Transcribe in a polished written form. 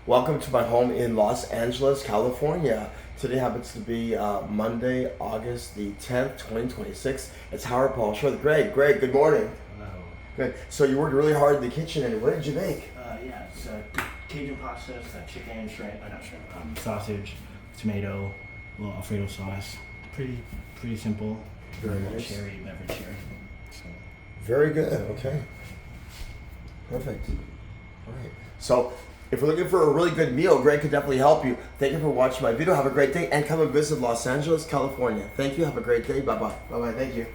Welcome to my home in Los Angeles, California. Today happens to be Monday, August the 10th, 2026. It's Howard Paul Show with Greg. Greg, good morning. Hello. Good. So you worked really hard in the kitchen, and what did you make? Yeah, it's Cajun pasta, chicken, shrimp, not shrimp, sausage, tomato, a little Alfredo sauce. Pretty simple. Very A little nice. cherry beverage here. So. Very good. Okay. Perfect. All right. So if we're looking for a really good meal, Greg could definitely help you. Thank you for watching my video. Have a great day, and come and visit Los Angeles, California. Thank you. Have a great day. Bye-bye. Bye-bye. Thank you.